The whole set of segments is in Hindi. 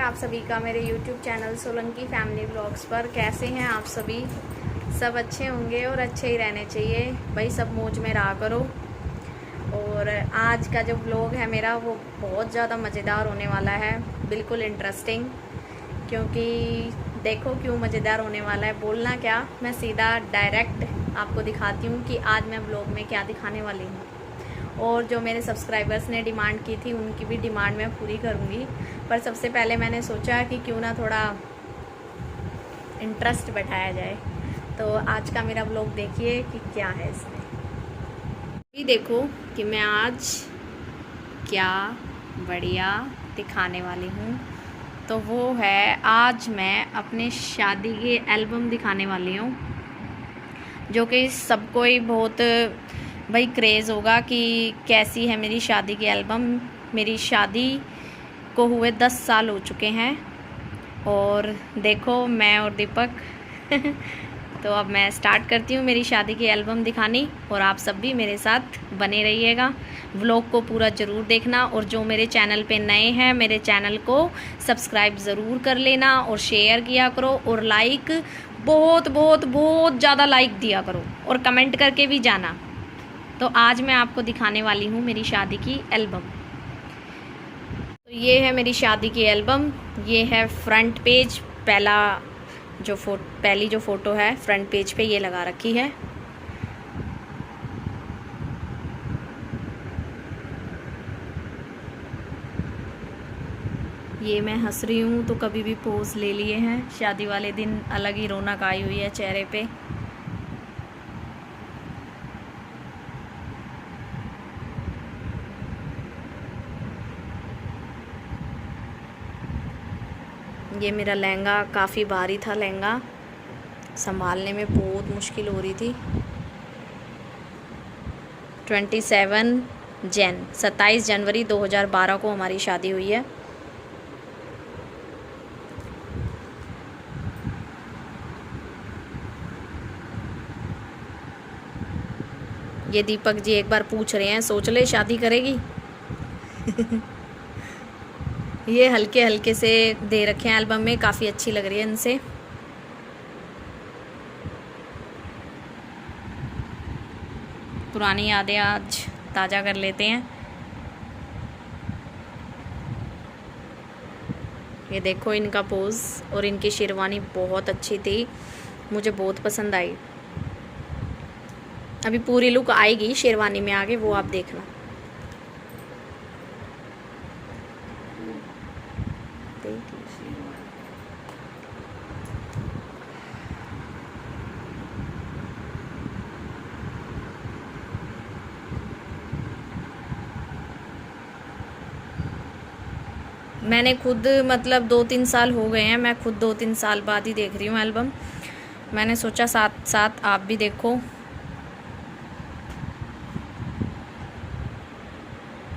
आप सभी का मेरे YouTube channel Solanki family vlogs पर। कैसे हैं आप सभी? सब अच्छे होंगे और अच्छे ही रहने चाहिए भाई, सब मौज में रहा करो। और आज का जो व्लॉग है मेरा वो बहुत ज़्यादा मज़ेदार होने वाला है, बिल्कुल इंटरेस्टिंग। क्योंकि देखो क्यों मज़ेदार होने वाला है, बोलना क्या, मैं सीधा डायरेक्ट आपको दिखाती हूँ कि आज मैं व्लॉग में क्या दिखाने वाली हूँ। और जो मेरे सब्सक्राइबर्स ने डिमांड की थी उनकी भी डिमांड मैं पूरी करूँगी। पर सबसे पहले मैंने सोचा कि क्यों ना थोड़ा इंटरेस्ट बैठाया जाए। तो आज का मेरा व्लॉग देखिए कि क्या है इसमें। ये देखो कि मैं आज क्या बढ़िया दिखाने वाली हूँ। तो वो है, आज मैं अपने शादी के एल्बम दिखाने वाली हूँ, जो कि सबको ही बहुत भाई क्रेज़ होगा कि कैसी है मेरी शादी की एल्बम। मेरी शादी को हुए 10 साल हो चुके हैं और देखो मैं और दीपक तो अब मैं स्टार्ट करती हूँ मेरी शादी की एल्बम दिखानी। और आप सब भी मेरे साथ बने रहिएगा, व्लॉग को पूरा ज़रूर देखना। और जो मेरे चैनल पे नए हैं, मेरे चैनल को सब्सक्राइब ज़रूर कर लेना और शेयर किया करो और लाइक बहुत ज़्यादा लाइक दिया करो और कमेंट करके भी जाना। तो आज मैं आपको दिखाने वाली हूँ मेरी शादी की एल्बम। तो ये है मेरी शादी की एल्बम। ये है फ्रंट पेज, पहली जो फ़ोटो है फ्रंट पेज पे ये लगा रखी है। ये मैं हंस रही हूँ तो कभी भी पोज ले लिए हैं। शादी वाले दिन अलग ही रौनक आई हुई है चेहरे पे। ये मेरा लहंगा काफ़ी भारी था, लहंगा संभालने में बहुत मुश्किल हो रही थी। 27 जनवरी 2012 को हमारी शादी हुई है। ये दीपक जी एक बार पूछ रहे हैं, सोच ले शादी करेगी? ये हल्के हल्के से दे रखे हैं एल्बम में, काफ़ी अच्छी लग रही है इनसे। पुरानी यादें आज ताज़ा कर लेते हैं। ये देखो इनका पोज, और इनकी शेरवानी बहुत अच्छी थी, मुझे बहुत पसंद आई। अभी पूरी लुक आएगी शेरवानी में आगे, वो आप देखना। मैंने खुद मतलब 2-3 साल हो गए हैं, मैं खुद 2-3 साल बाद ही देख रही हूँ एल्बम। मैंने सोचा साथ साथ आप भी देखो।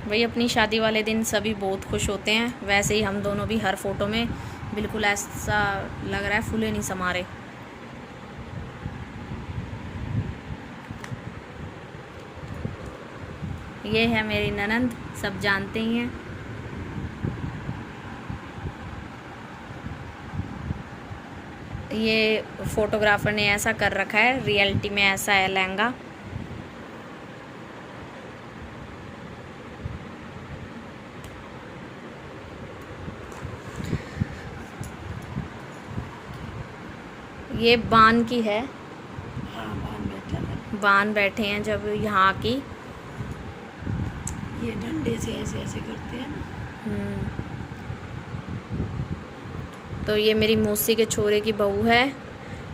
भाई अपनी शादी वाले दिन सभी बहुत खुश होते हैं, वैसे ही हम दोनों भी हर फोटो में बिल्कुल ऐसा लग रहा है फूले नहीं समा रहे। ये है मेरी ननंद, सब जानते ही हैं। ये फोटोग्राफर ने ऐसा कर रखा है, रियलिटी में ऐसा है लहंगा। ये बान की है। हाँ, बान बैठे हैं जब यहाँ की। ये डंडे से ऐसे ऐसे करते हैं ना। तो ये मेरी मौसी के छोरे की बहू है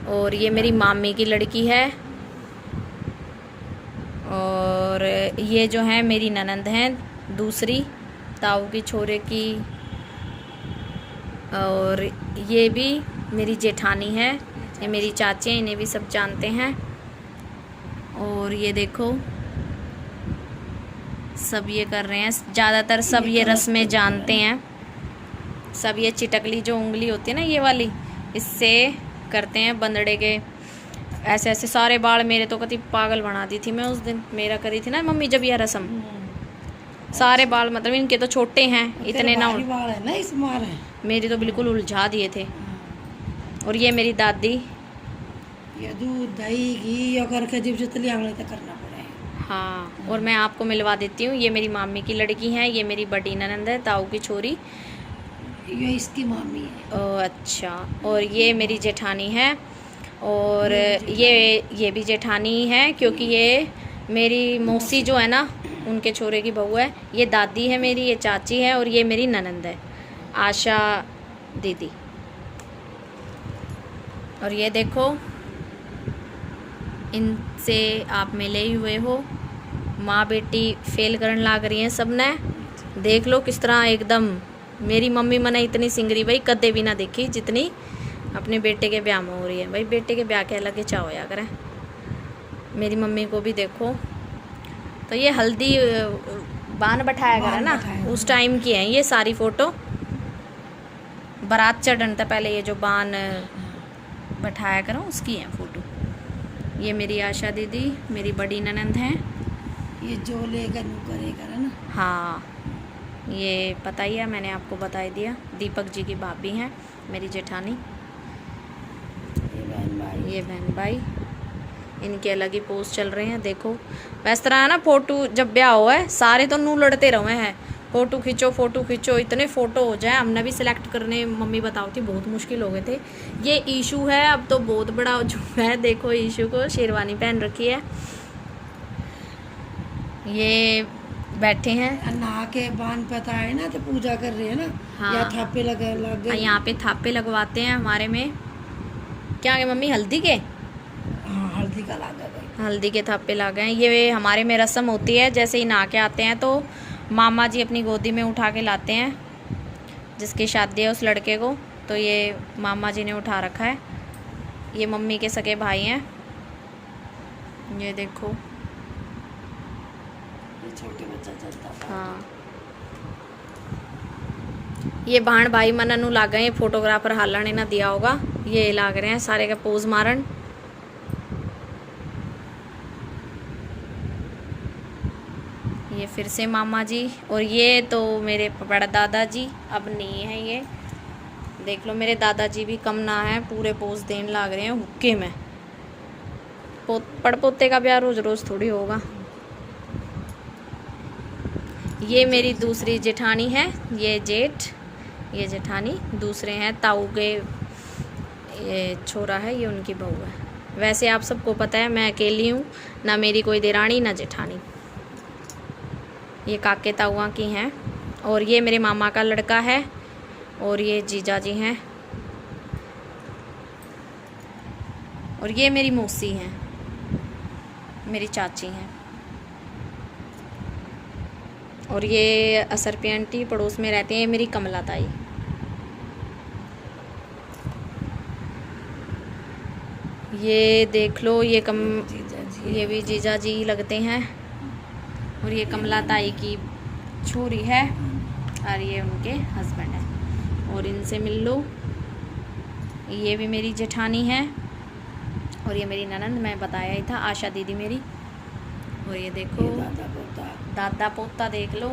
और ये मेरी मामी की लड़की है। और ये जो है मेरी ननंद हैं दूसरी, ताऊ की छोरे की। और ये भी मेरी जेठानी है, ये मेरी चाची हैं, इन्हें भी सब जानते हैं। और ये देखो सब ये कर रहे हैं, ज़्यादातर सब ये रस्में जानते हैं। सब ये चिटकली जो उंगली होती है ना, ये वाली, इससे करते हैं बंदड़े के ऐसे ऐसे सारे बाल। मेरे तो कभी पागल बना दी थी मैं उस दिन, मेरा करी थी ना मम्मी जब यह रस्म। सारे बाल मतलब इनके तो छोटे हैं, इतने ना भारी बाल है ना इस मार है। मेरे तो बिल्कुल उलझा दिए थे। हाँ। और ये मेरी दादी। ये दूध दही घी अगर के जीव जितनी आंगली तक करना पड़े। हाँ, और मैं आपको मिलवा देती हूँ, ये मेरी मामी की लड़की है, ये मेरी बड़ी ननंद है, ताऊ की छोरी। ये इसकी मामी है। ओ अच्छा। और ये मेरी जेठानी है, और ये भी जेठानी है, क्योंकि ये मेरी मौसी जो है ना उनके छोरे की बहू है। ये दादी है मेरी, ये चाची है, और ये मेरी ननंद है आशा दीदी। और ये देखो, इनसे आप मिले ही हुए हो, माँ बेटी फेल करने लाग रही हैं सब ने। देख लो किस तरह एकदम, मेरी मम्मी मने इतनी सिंगरी भाई कदे भी ना देखी जितनी अपने बेटे के ब्याह में हो रही है। भाई बेटे के ब्याह के अलग ही चाह होया करें। मेरी मम्मी को भी देखो, तो ये हल्दी बान बैठाया करा ना उस टाइम की है ये सारी फ़ोटो। बारात चढ़ने से पहले ये जो बान बैठाया करो उसकी है फ़ोटो। ये मेरी आशा दीदी मेरी बड़ी ननंद हैं। ये जो लेकर नु करेगा ना। हाँ, ये पता ही है, मैंने आपको बता ही दिया। दीपक जी की भाभी हैं मेरी जेठानी। ये बहन भाई, इनके अलग ही पोस्ट चल रहे हैं। देखो वैस तरह है ना, फ़ोटो जब ब्याह हुआ है सारे तो नू लड़ते रहे हैं, फ़ोटो खींचो, इतने फ़ोटो हो जाए। हमने भी सिलेक्ट करने मम्मी बताओ थी बहुत मुश्किल हो गए थे। ये ईशू है, अब तो बहुत बड़ा हो चुका है। देखो ईशू को शेरवानी पहन रखी है, ये बैठे हैं। नहा के बान पता है ना, तो पूजा कर रहे हैं ना। हाँ। या थापे लग गए। यहाँ पे थापे लगवाते हैं हमारे में। क्या है मम्मी, हल्दी के? हाँ, हल्दी का लगा गए। हल्दी के थापे लगे हैं। ये हमारे में रस्म होती है, जैसे ही नहा के आते हैं तो मामा जी अपनी गोदी में उठा के लाते हैं, जिसकी शादी है उस लड़के को। तो ये मामा जी ने उठा रखा है। ये मम्मी के सगे भाई हैं। ये देखो, ये छोटे बच्चा चलता था। हाँ, ये भाण भाई मननु लाग गए। फोटोग्राफर हालने ने ना दिया होगा, ये लाग रहे हैं सारे का पोज मारन। ये फिर से मामा जी, और ये तो मेरे बड़ा दादाजी अब नहीं है। ये देख लो, मेरे दादाजी भी कम ना है, पूरे पोज देने लाग रहे हैं हुक्के में। पड़पोते का ब्याह रोज रोज थोड़ी होगा। ये मेरी दूसरी जेठानी है, ये जेठ, ये जेठानी। दूसरे हैं ताऊ के ये छोरा है, ये उनकी बहू है। वैसे आप सबको पता है मैं अकेली हूँ, ना मेरी कोई देरानी ना जेठानी। ये काके ताऊआ की हैं। और ये मेरे मामा का लड़का है, और ये जीजा जी हैं, और ये मेरी मौसी हैं, मेरी चाची हैं। और ये असरपी आंटी पड़ोस में रहती हैं, ये मेरी कमला ताई। ये देख लो, ये ये भी जीजा जी लगते हैं। और ये कमला ताई की छोरी है, और ये उनके हस्बैंड है। और इनसे मिल लो, ये भी मेरी जेठानी है, और ये मेरी ननंद, मैं बताया ही था, आशा दीदी मेरी। और ये देखो दादा पोता देख लो,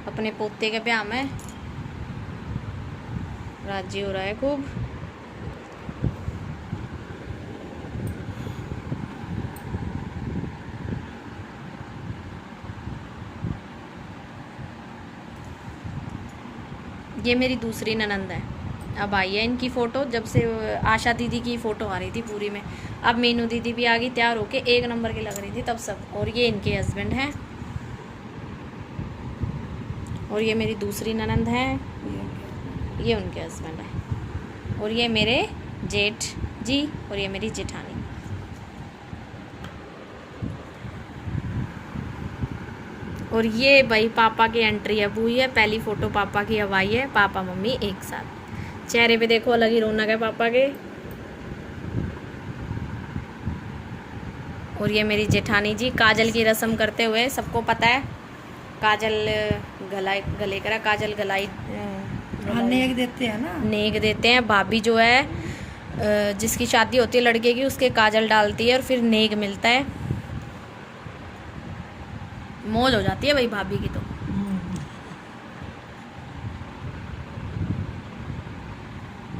अपने पोते के ब्याह में राजी हो रहा है खूब। ये मेरी दूसरी ननंद है, अब आई है इनकी फ़ोटो। जब से आशा दीदी की फ़ोटो आ रही थी पूरी में, अब मीनू दीदी भी आ गई तैयार होके, एक नंबर की लग रही थी तब सब। और ये इनके हस्बैंड हैं, और ये मेरी दूसरी ननंद है, ये उनके हस्बैंड है। और ये मेरे जेठ जी, और ये मेरी जेठानी। और ये भाई पापा की एंट्री अब हुई है, पहली फ़ोटो पापा की अब आई है, पापा मम्मी एक साथ। चेहरे पे देखो अलग ही रौनक है पापा के। और ये मेरी जेठानी जी, काजल की रस्म करते हुए, सबको पता है काजल गले करा, काजल गलाई नेक देते हैं ना, नेक देते हैं। भाभी जो है जिसकी शादी होती है लड़के की, उसके काजल डालती है और फिर नेक मिलता है। मौज हो जाती है भाई भाभी की तो।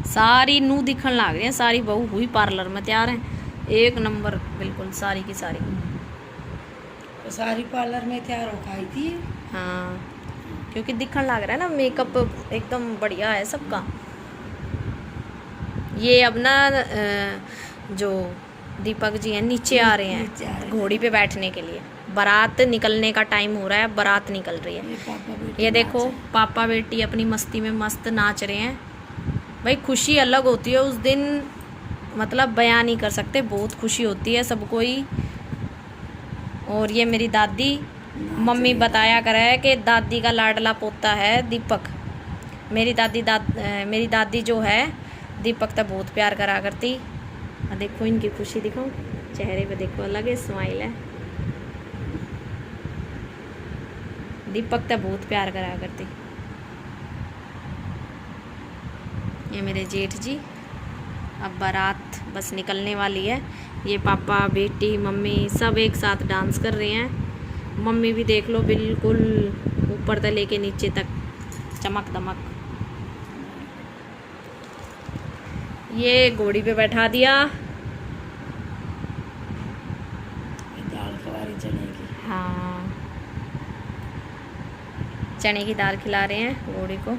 सारी नू दिखन लाग रही है, सारी बहू हुई पार्लर में तैयार है, एक नंबर बिल्कुल सारी की सारी। तो सारी पार्लर में तैयार हो आई थी। हाँ क्योंकि दिखन लग रहा है ना मेकअप एकदम बढ़िया है सबका। ये अब ना जो दीपक जी हैं नीचे आ रहे हैं घोड़ी पे बैठने के लिए। बारात निकलने का टाइम हो रहा है, बारात निकल रही है। ये देखो पापा बेटी अपनी मस्ती में मस्त नाच रहे हैं। भाई खुशी अलग होती है उस दिन, मतलब बयान नहीं कर सकते, बहुत खुशी होती है सबको ही। और ये मेरी दादी, मम्मी बताया करा है कि दादी का लाडला पोता है दीपक। मेरी दादी जो है दीपक तक बहुत प्यार करा करती। देखो इनकी खुशी दिखाऊं, चेहरे पे देखो अलग है स्माइल है। दीपक तक बहुत प्यार करा करती। ये मेरे जेठ जी, अब बारात बस निकलने वाली है। ये पापा बेटी मम्मी सब एक साथ डांस कर रहे हैं। मम्मी भी देख लो बिल्कुल ऊपर से लेके नीचे तक चमक दमक। ये घोड़ी पे बैठा दिया। दाल खवारी चने की। हाँ चने की दाल खिला रहे हैं घोड़ी को।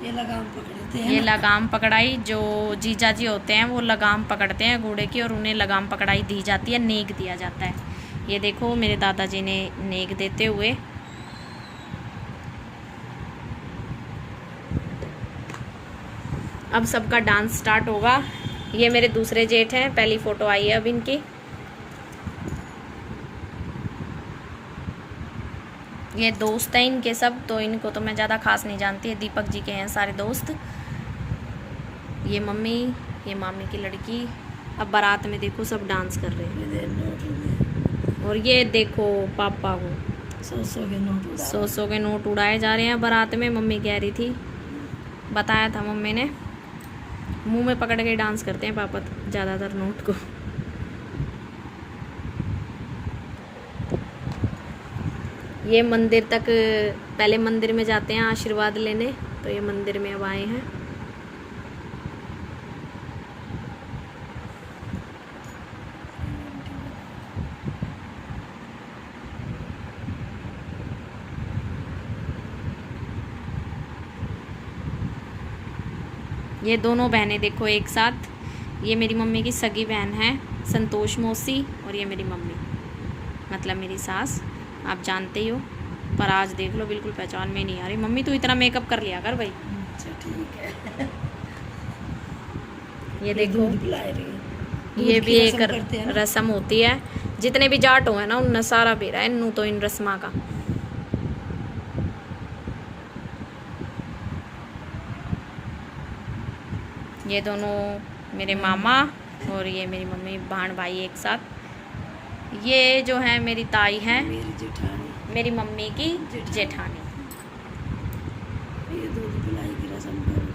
ये लगाम पकड़ते हैं। ये लगाम पकड़ाई, जो जीजा जी होते हैं वो लगाम पकड़ते हैं घोड़े की और उन्हें लगाम पकड़ाई दी जाती है, नेक दिया जाता है। ये देखो मेरे दादाजी ने नेक देते हुए। अब सबका डांस स्टार्ट होगा। ये मेरे दूसरे जेठ हैं, पहली फोटो आई है अब इनकी। ये दोस्त हैं इनके सब, तो इनको तो मैं ज़्यादा खास नहीं जानती है, दीपक जी के हैं सारे दोस्त। ये मम्मी, ये मामी की लड़की। अब बारात में देखो सब डांस कर रहे हैं। और ये देखो पापा को 100 के नोट उड़ाए जा रहे हैं बारात में। मम्मी कह रही थी, बताया था मम्मी ने, मुंह में पकड़ के डांस करते हैं पापा ज़्यादातर नोट को। ये मंदिर तक, पहले मंदिर में जाते हैं आशीर्वाद लेने, तो ये मंदिर में अब आए हैं। ये दोनों बहनें देखो एक साथ। ये मेरी मम्मी की सगी बहन है संतोष मौसी, और ये मेरी मम्मी मतलब मेरी सास, आप जानते ही हो। पर आज देख लो बिल्कुल पहचान में नहीं आ रही। मम्मी तू इतना मेकअप कर लिया कर भाई। अच्छा ठीक है। ये देखो ये भी एक रस्म होती है, जितने भी जाट हो है ना उन सारा भी रहा है नू तो इन रस्मा का। ये दोनों मेरे मामा और ये मेरी मम्मी बहन भाई एक साथ। ये जो है मेरी ताई है, मेरी जेठानी, मेरी मम्मी की जेठानी। ये दूध पिलाई की रस्म कर दी।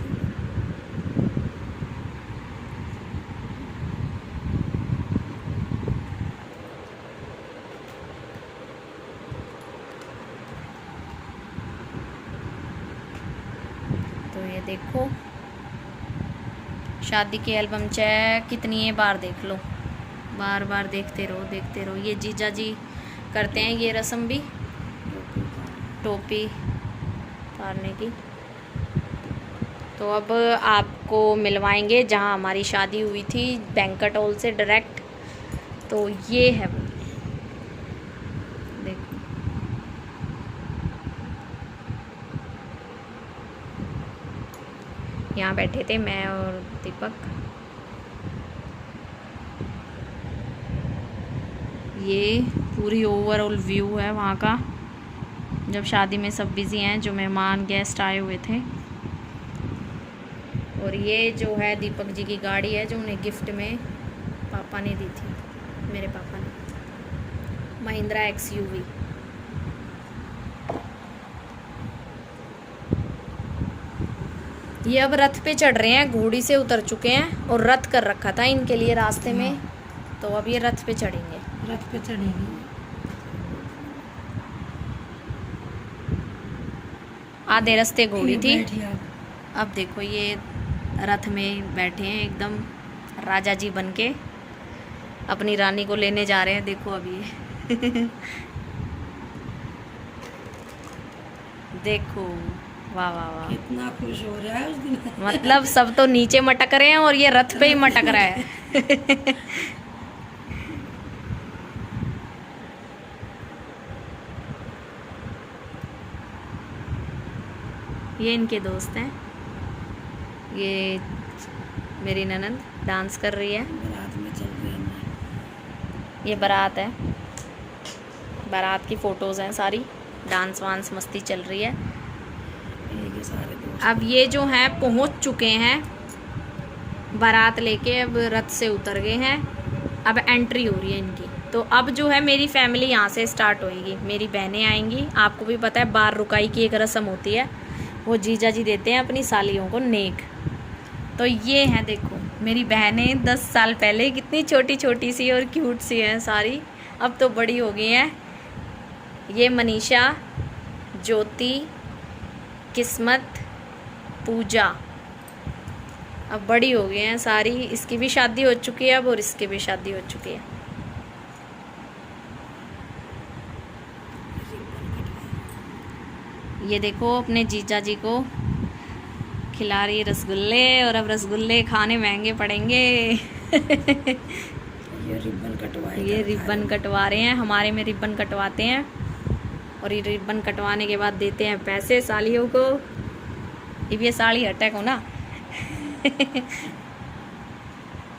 तो ये देखो शादी की एल्बम चेक कितनी बार देख लो, बार बार देखते रहो देखते रहो। ये जीजा जी करते हैं ये रस्म भी, टोपी उतारने की। तो अब आपको मिलवाएंगे जहां हमारी शादी हुई थी बैंक्वेट हॉल से डायरेक्ट। तो ये है वो, देखो यहाँ बैठे थे मैं और दीपक। ये पूरी ओवरऑल व्यू है वहाँ का, जब शादी में सब बिज़ी हैं, जो मेहमान गेस्ट आए हुए थे। और ये जो है दीपक जी की गाड़ी है जो उन्हें गिफ्ट में पापा ने दी थी, मेरे पापा ने, महिंद्रा XUV। ये अब रथ पे चढ़ रहे हैं, घोड़ी से उतर चुके हैं और रथ कर रखा था इनके लिए रास्ते में, तो अब ये रथ पे चढ़ेंगे। रथ पे चढ़ेगी। आधे रास्ते घोड़ी ये थी, बैठी आप। अब देखो ये रथ में बैठे हैं एकदम राजा जी बन के, अपनी रानी को लेने जा रहे हैं। देखो अभी ये देखो, वाह वाह वाह, कितना खुश हो रहा है उस दिन। मतलब सब तो नीचे मटक रहे हैं और ये रथ पे ही मटक रहा है। ये इनके दोस्त हैं, ये मेरी ननंद डांस कर रही है। रात में चल रहे हैं। ये बारात है, बारात की फोटोज़ हैं सारी, डांस वांस मस्ती चल रही है। ये सारे दोस्त अब ये जो हैं पहुंच चुके हैं, बारात लेके अब रथ से उतर गए हैं, अब एंट्री हो रही है इनकी। तो अब जो है मेरी फैमिली यहाँ से स्टार्ट होएगी, मेरी बहनें आएंगी। आपको भी पता है बार रुकाई की एक रस्म होती है, वो जीजा जी देते हैं अपनी सालियों को नेक। तो ये हैं देखो मेरी बहनें, 10 साल पहले कितनी छोटी छोटी सी और क्यूट सी हैं सारी, अब तो बड़ी हो गई हैं। ये मनीषा, ज्योति, किस्मत, पूजा, अब बड़ी हो गई हैं सारी। इसकी भी शादी हो चुकी है अब, और इसकी भी शादी हो चुकी है। ये देखो अपने जीजा जी को खिला रही है रसगुल्ले, और अब रसगुल्ले खाने महंगे पड़ेंगे। ये रिबन कटवाए, ये रिबन कटवा रहे हैं, हमारे में रिबन कटवाते हैं, और ये रिबन कटवाने के बाद देते हैं पैसे सालियों को। अब ये साड़ी अटैक हो ना।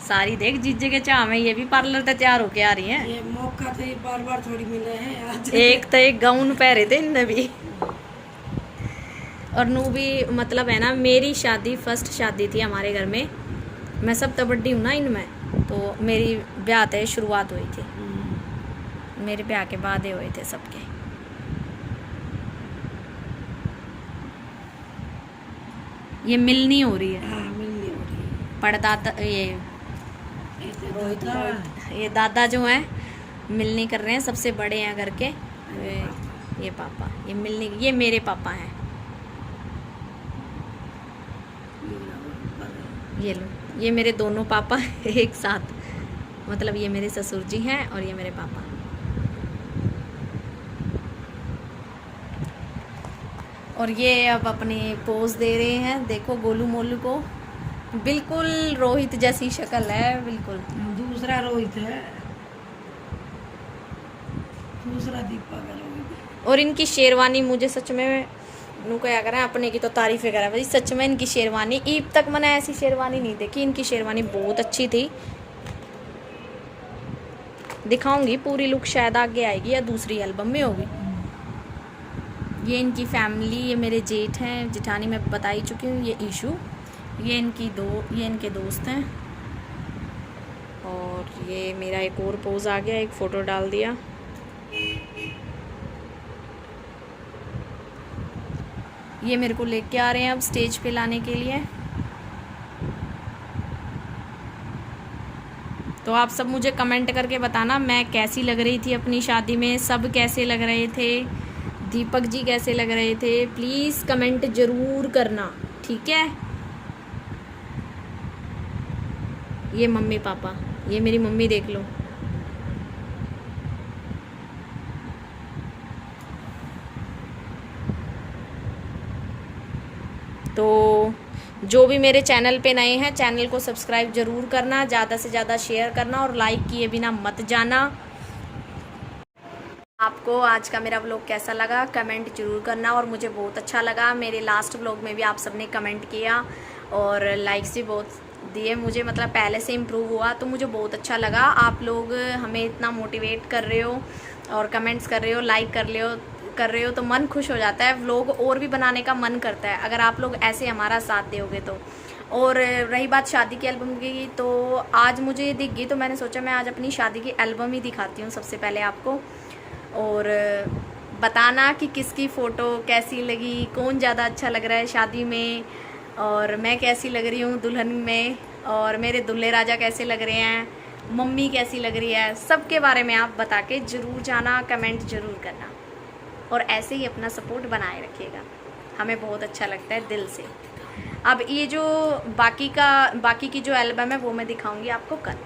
सारी देख जीजे के चाह में ये भी पार्लर से तैयार होके आ रही हैं। ये मौका तो ये बार बार थोड़ी मिले हैं आज। एक तो एक गाउन पहरे थे इनने भी, और नू भी, मतलब है ना, मेरी शादी फर्स्ट शादी थी हमारे घर में, मैं सब तबड्डी हूँ ना इनमें, तो मेरी ब्याह से शुरुआत हुई थी, मेरे ब्याह के बाद ही हुए थे सबके। ये मिलनी हो रही है, हाँ मिलनी हो रही है। पड़दादा, ये रोहित ये दादा जो हैं मिलनी कर रहे हैं, सबसे बड़े हैं घर के। ये पापा, ये मिलनी, ये मेरे पापा हैं। ये लो, ये मेरे दोनों पापा एक साथ, मतलब ये मेरे ससुर जी हैं और ये मेरे पापा। और ये अब अपनी पोज दे रहे हैं, देखो गोलू मोलू को, बिल्कुल रोहित जैसी शक्ल है बिल्कुल। दूसरा रोहित है, दूसरा दीपक है रोहित। और इनकी शेरवानी मुझे सच में नू क्या करें, अपने की तो तारीफें करें भाई, सच में इनकी शेरवानी, ईद तक मैंने ऐसी शेरवानी नहीं देखी, इनकी शेरवानी बहुत अच्छी थी। दिखाऊंगी पूरी लुक, शायद आगे आएगी या दूसरी एल्बम में होगी। ये इनकी फैमिली, ये मेरे जेठ हैं, जेठानी मैं बता ही चुकी हूँ, ये ईशू, ये इनके दोस्त हैं। और ये मेरा एक और पोज आ गया, एक फ़ोटो डाल दिया। ये मेरे को लेके आ रहे हैं अब स्टेज पे लाने के लिए। तो आप सब मुझे कमेंट करके बताना मैं कैसी लग रही थी अपनी शादी में, सब कैसे लग रहे थे, दीपक जी कैसे लग रहे थे, प्लीज़ कमेंट ज़रूर करना, ठीक है। ये मम्मी पापा, ये मेरी मम्मी देख लो। तो जो भी मेरे चैनल पे नए हैं, चैनल को सब्सक्राइब ज़रूर करना, ज़्यादा से ज़्यादा शेयर करना, और लाइक किए बिना मत जाना। आपको आज का मेरा व्लॉग कैसा लगा कमेंट जरूर करना, और मुझे बहुत अच्छा लगा, मेरे लास्ट व्लॉग में भी आप सबने कमेंट किया और लाइक्स भी बहुत दिए मुझे, मतलब पहले से इम्प्रूव हुआ, तो मुझे बहुत अच्छा लगा। आप लोग हमें इतना मोटिवेट कर रहे हो और कमेंट्स कर रहे हो, लाइक कर रहे हो तो मन खुश हो जाता है, व्लॉग और भी बनाने का मन करता है अगर आप लोग ऐसे हमारा साथ दोगे तो। और रही बात शादी की एल्बम की, तो आज मुझे ये दिख गई, तो मैंने सोचा मैं आज अपनी शादी की एल्बम ही दिखाती हूँ सबसे पहले आपको, और बताना कि किसकी फ़ोटो कैसी लगी, कौन ज़्यादा अच्छा लग रहा है शादी में, और मैं कैसी लग रही हूँ दुल्हन में, और मेरे दूल्हे राजा कैसे लग रहे हैं, मम्मी कैसी लग रही है, सबके बारे में आप बता के ज़रूर जाना, कमेंट ज़रूर करना और ऐसे ही अपना सपोर्ट बनाए रखिएगा, हमें बहुत अच्छा लगता है दिल से। अब ये जो बाकी की जो एल्बम है वो मैं दिखाऊंगी आपको कल।